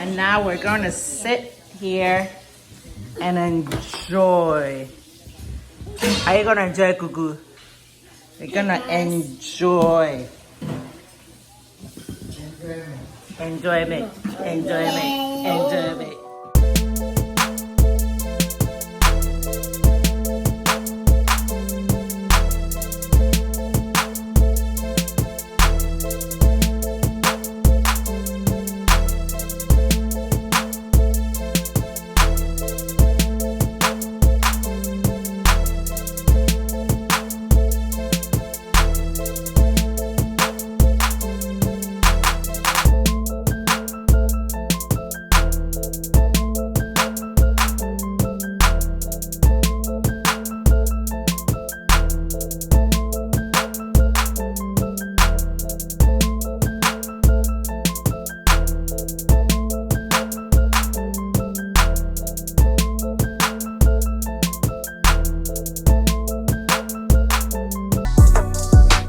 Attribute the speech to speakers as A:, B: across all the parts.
A: And now we're going to sit here and enjoy. Are you going to enjoy, Gugu? We're going to enjoy. Enjoyment. Enjoyment. Enjoyment.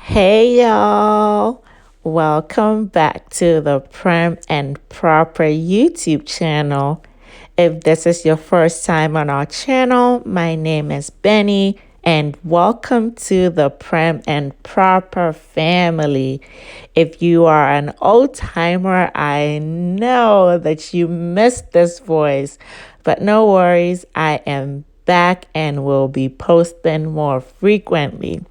A: Hey y'all, welcome back to the Prem and Proper YouTube channel. If this is your first time on our channel, my name is Benny and welcome to the Prem and Proper family. If you are an old timer, I know that you missed this voice, but no worries, I am back and will be posting more frequently.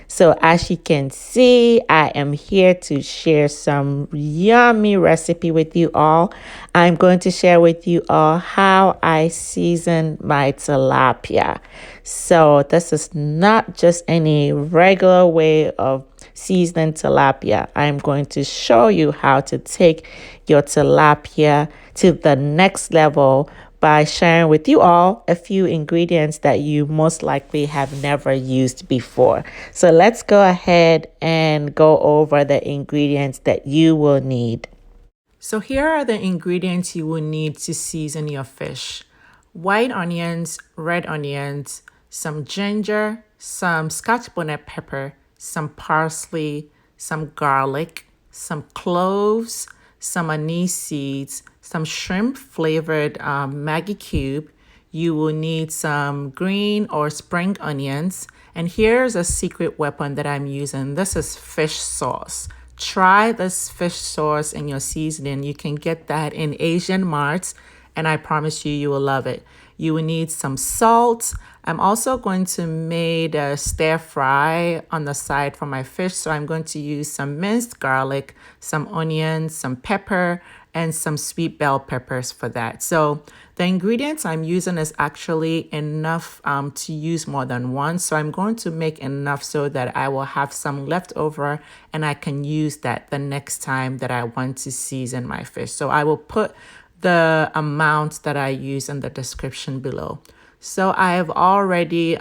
A: So as you can see, I am here to share some yummy recipe with you all. I'm going to share with you all how I season my tilapia. So this is not just any regular way of seasoning tilapia. I'm going to show you how to take your tilapia to the next level by sharing with you all a few ingredients that you most likely have never used before. So let's go ahead and go over the ingredients that you will need. So here are the ingredients you will need to season your fish. White onions, red onions, some ginger, some scotch bonnet pepper, some parsley, some garlic, some cloves, some anise seeds, some shrimp flavored Maggi cube. You will need some green or spring onions. And here's a secret weapon that I'm using. This is fish sauce. Try this fish sauce in your seasoning. You can get that in Asian marts, and I promise you, you will love it. You will need some salt. I'm also going to make a stir fry on the side for my fish. So I'm going to use some minced garlic, some onions, some pepper, and some sweet bell peppers for that. So the ingredients I'm using is actually enough to use more than one. So I'm going to make enough so that I will have some left over and I can use that the next time that I want to season my fish. So I will put the amount that I use in the description below. So I have already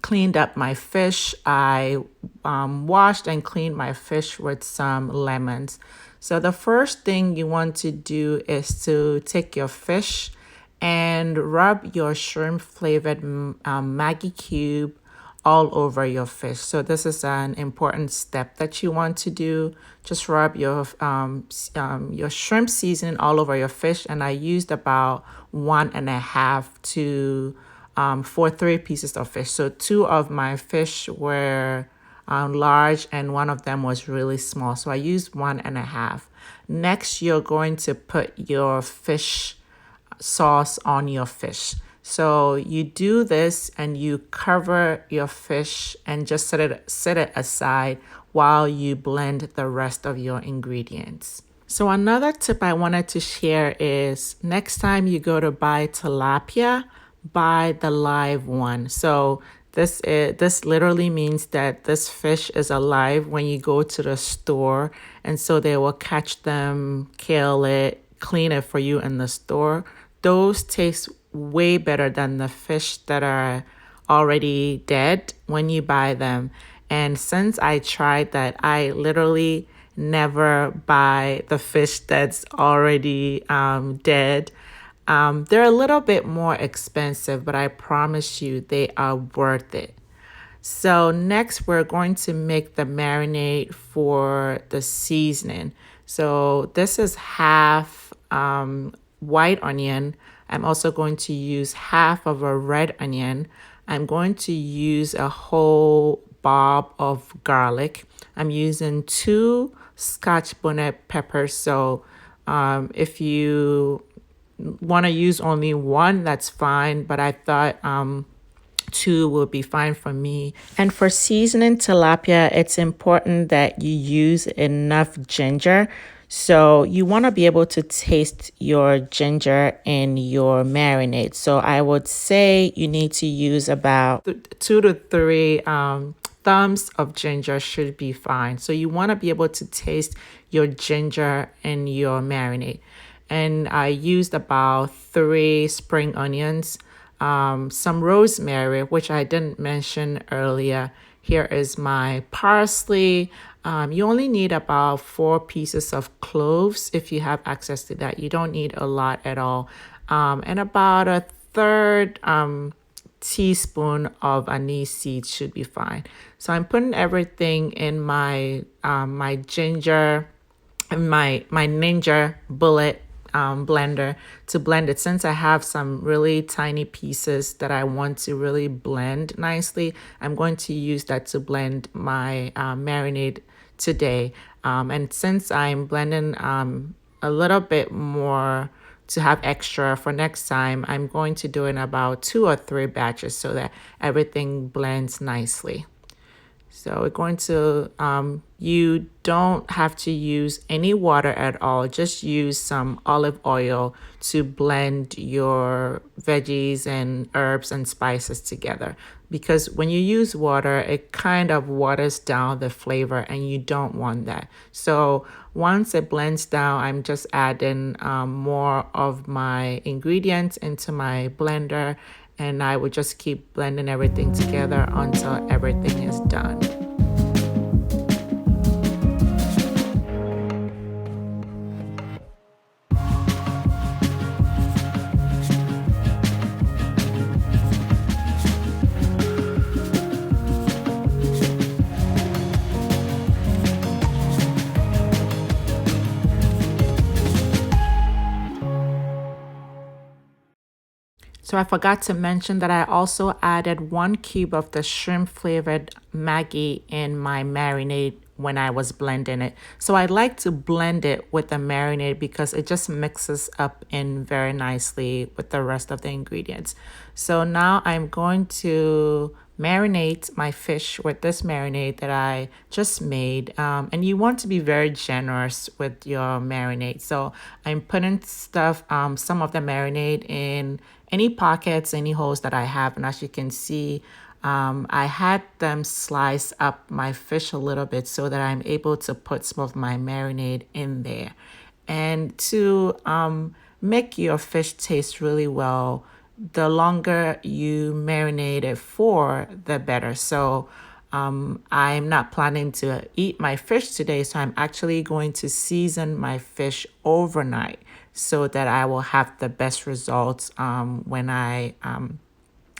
A: cleaned up my fish. I washed and cleaned my fish with some lemons. So the first thing you want to do is to take your fish and rub your shrimp flavored Maggi cube all over your fish. So this is an important step that you want to do. Just rub your shrimp seasoning all over your fish, and I used about 1.5 to for 3 pieces of fish. So 2 of my fish were large and 1 of them was really small. So I used 1.5. Next, you're going to put your fish sauce on your fish. So you do this and you cover your fish and just set it aside while you blend the rest of your ingredients. So another tip I wanted to share is next time you go to buy tilapia, buy the live one. So this literally means that this fish is alive when you go to the store, and so they will catch them, kill it, clean it for you in the store. Those taste way better than the fish that are already dead when you buy them. And since I tried that, I literally never buy the fish that's already dead. They're a little bit more expensive, but I promise you they are worth it. So next we're going to make the marinade for the seasoning. So this is half white onion. I'm also going to use half of a red onion. I'm going to use a whole bulb of garlic. I'm using 2 scotch bonnet peppers. So if you want to use only one, that's fine. But I thought 2 will be fine for me. And for seasoning tilapia, it's important that you use enough ginger. So you want to be able to taste your ginger in your marinade. So I would say you need to use about 2 to 3 thumbs of ginger should be fine. So you want to be able to taste your ginger in your marinade. And I used about 3 spring onions, some rosemary, which I didn't mention earlier. Here is my parsley. You only need about 4 pieces of cloves if you have access to that. You don't need a lot at all. And about a third teaspoon of anise seeds should be fine. So I'm putting everything in my my ginger and my Ninja bullet blender to blend it. Since I have some really tiny pieces that I want to really blend nicely, I'm going to use that to blend my marinade today. And since I'm blending a little bit more to have extra for next time, I'm going to do in about 2 or 3 batches so that everything blends nicely. So we're going to, you don't have to use any water at all. Just use some olive oil to blend your veggies and herbs and spices together. Because when you use water, it kind of waters down the flavor and you don't want that. So once it blends down, I'm just adding more of my ingredients into my blender, and I would just keep blending everything together until everything is done. So I forgot to mention that I also added 1 cube of the shrimp flavored Maggi in my marinade when I was blending it. So I like to blend it with the marinade because it just mixes up in very nicely with the rest of the ingredients. So now I'm going to marinate my fish with this marinade that I just made. And you want to be very generous with your marinade. So I'm putting some of the marinade in any pockets, any holes that I have. And as you can see, I had them slice up my fish a little bit so that I'm able to put some of my marinade in there. And to make your fish taste really well, the longer you marinate it for, the better. So I'm not planning to eat my fish today, so I'm actually going to season my fish overnight so that I will have the best results when I'm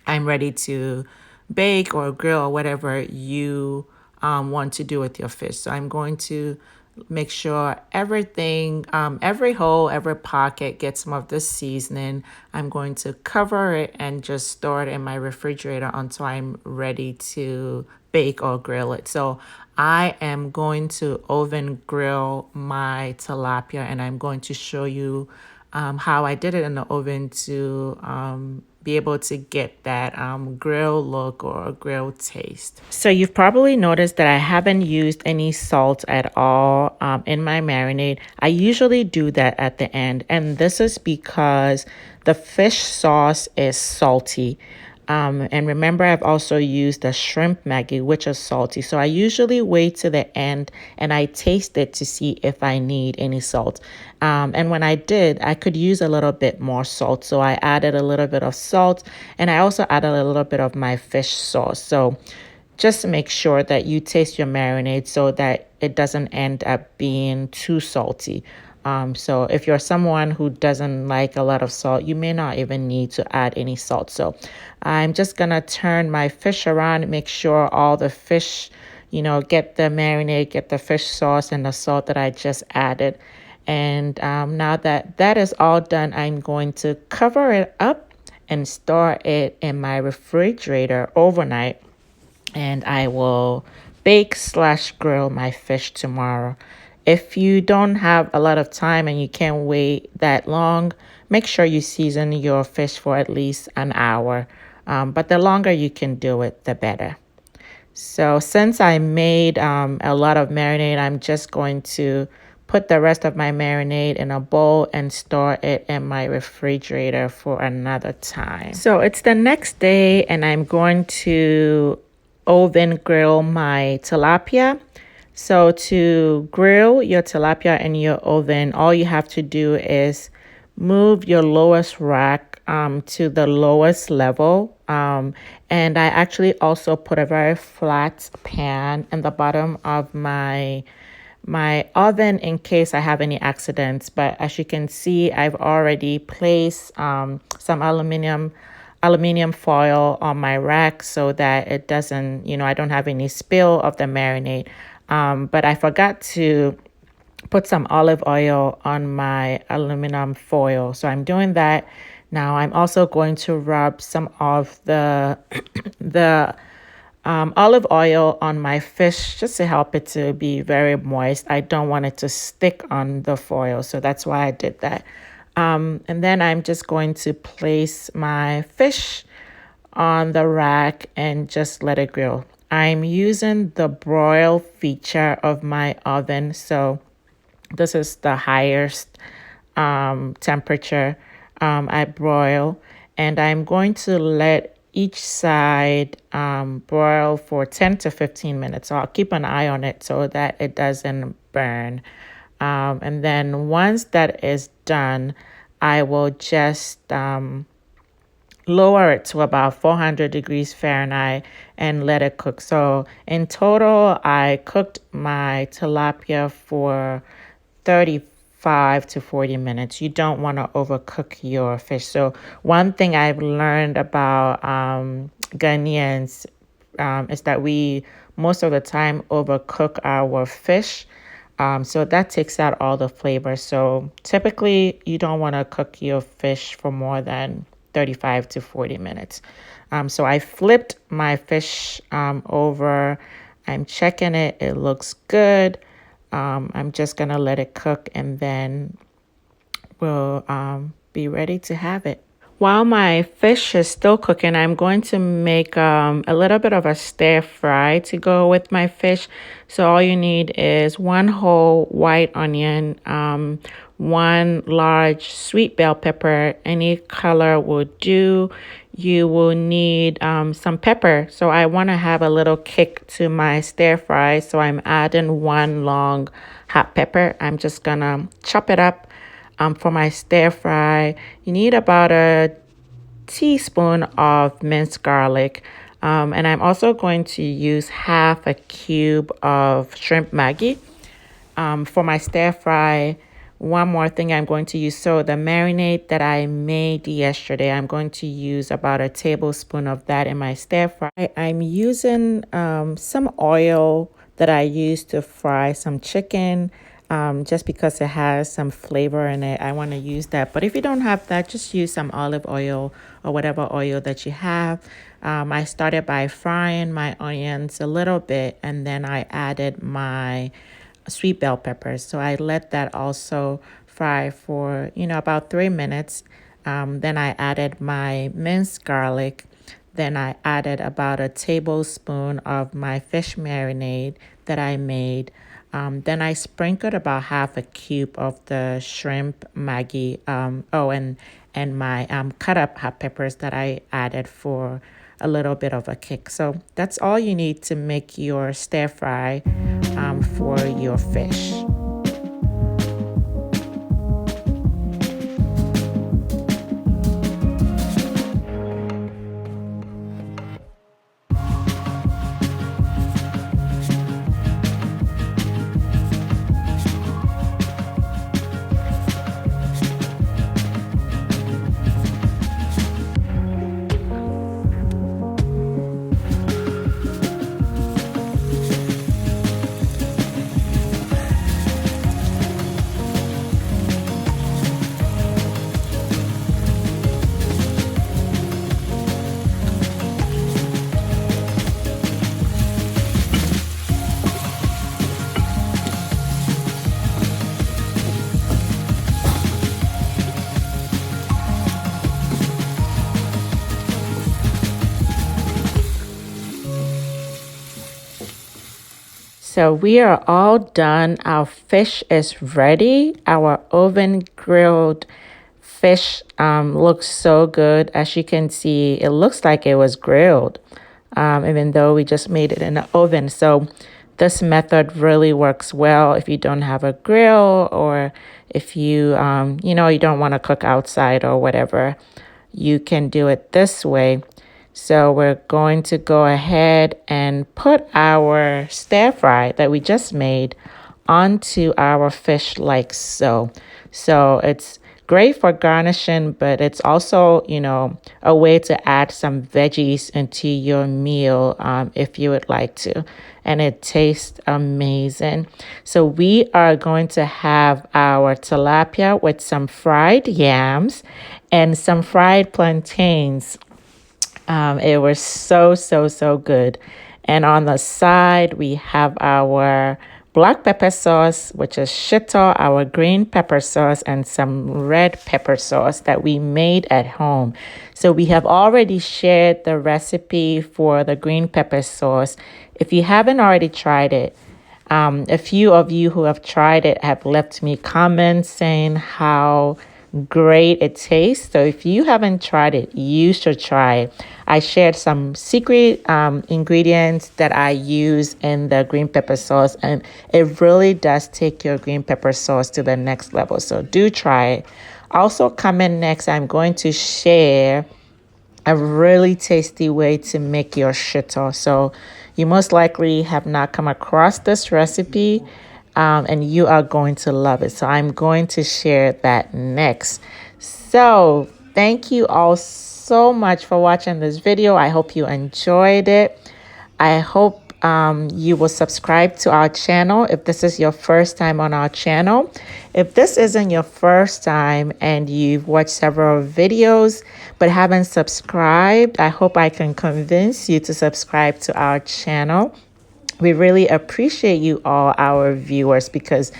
A: ready to bake or grill or whatever you want to do with your fish. So I'm going to make sure everything, every hole, every pocket gets some of this seasoning. I'm going to cover it and just store it in my refrigerator until I'm ready to bake or grill it. So I am going to oven grill my tilapia, and I'm going to show you how I did it in the oven to be able to get that grill look or grill taste. So you've probably noticed that I haven't used any salt at all in my marinade. I usually do that at the end, and this is because the fish sauce is salty. And remember, I've also used the shrimp Maggi, which is salty. So I usually wait to the end and I taste it to see if I need any salt. And when I did, I could use a little bit more salt. So I added a little bit of salt, and I also added a little bit of my fish sauce. So just make sure that you taste your marinade so that it doesn't end up being too salty. So if you're someone who doesn't like a lot of salt, you may not even need to add any salt. So I'm just going to turn my fish around, make sure all the fish, get the marinade, get the fish sauce and the salt that I just added. And now that that is all done, I'm going to cover it up and store it in my refrigerator overnight. And I will bake slash grill my fish tomorrow. If you don't have a lot of time and you can't wait that long, make sure you season your fish for at least an hour. But the longer you can do it, the better. So since I made a lot of marinade, I'm just going to put the rest of my marinade in a bowl and store it in my refrigerator for another time. So it's the next day and I'm going to oven grill my tilapia. So to grill your tilapia in your oven, all you have to do is move your lowest rack to the lowest level. And I actually also put a very flat pan in the bottom of my oven in case I have any accidents. But as you can see, I've already placed some aluminum foil on my rack so that it doesn't, I don't have any spill of the marinade. But I forgot to put some olive oil on my aluminum foil. So I'm doing that. Now I'm also going to rub some of the the olive oil on my fish just to help it to be very moist. I don't want it to stick on the foil, so that's why I did that. And then I'm just going to place my fish on the rack and just let it grill. I'm using the broil feature of my oven, so this is the highest temperature I broil, and I'm going to let each side broil for 10 to 15 minutes. So I'll keep an eye on it so that it doesn't burn. And then once that is done, I will just lower it to about 400 degrees Fahrenheit and let it cook. So in total, I cooked my tilapia for 35 to 40 minutes. You don't want to overcook your fish. So one thing I've learned about Ghanaians is that we most of the time overcook our fish. So that takes out all the flavor. So typically you don't want to cook your fish for more than 35 to 40 minutes. So I flipped my fish over. I'm checking it. It looks good. I'm just going to let it cook and then we'll be ready to have it. While my fish is still cooking, I'm going to make a little bit of a stir fry to go with my fish. So all you need is one whole white onion, one large sweet bell pepper, any color will do. You will need some pepper. So I want to have a little kick to my stir fry. So I'm adding one long hot pepper. I'm just going to chop it up. For my stir fry, you need about a teaspoon of minced garlic. And I'm also going to use half a cube of shrimp Maggi. For my stir fry, one more thing I'm going to use. So the marinade that I made yesterday, I'm going to use about a tablespoon of that in my stir fry. I'm using some oil that I used to fry some chicken. Just because it has some flavor in it, I want to use that. But if you don't have that, just use some olive oil or whatever oil that you have. I started by frying my onions a little bit, and then I added my sweet bell peppers. So I let that also fry for, about 3 minutes. Then I added my minced garlic. Then I added about a tablespoon of my fish marinade that I made. Then I sprinkled about half a cube of the shrimp Maggi. And my cut up hot peppers that I added for a little bit of a kick. So that's all you need to make your stir fry for your fish. So we are all done. Our fish is ready. Our oven grilled fish looks so good. As you can see, it looks like it was grilled, even though we just made it in the oven. So this method really works well if you don't have a grill, or if you, you don't want to cook outside or whatever. You can do it this way. So we're going to go ahead and put our stir fry that we just made onto our fish like so. So it's great for garnishing, but it's also, a way to add some veggies into your meal if you would like to. And it tastes amazing. So we are going to have our tilapia with some fried yams and some fried plantains. It was so good. And on the side, we have our black pepper sauce, which is shito, our green pepper sauce, and some red pepper sauce that we made at home. So we have already shared the recipe for the green pepper sauce. If you haven't already tried it, a few of you who have tried it have left me comments saying how great it tastes. So if you haven't tried it, you should try it. I shared some secret ingredients that I use in the green pepper sauce, and it really does take your green pepper sauce to the next level. So do try it. Also, coming next, I'm going to share a really tasty way to make your shito. So you most likely have not come across this recipe, and you are going to love it. So I'm going to share that next. So thank you all so much for watching this video. I hope you enjoyed it. I hope you will subscribe to our channel if this is your first time on our channel. If this isn't your first time and you've watched several videos but haven't subscribed, I hope I can convince you to subscribe to our channel. We really appreciate you all, our viewers, because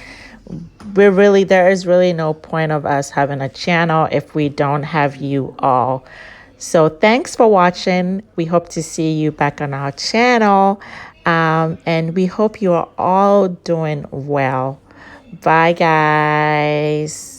A: there is really no point of us having a channel if we don't have you all. So thanks for watching. We hope to see you back on our channel. And we hope you are all doing well. Bye, guys.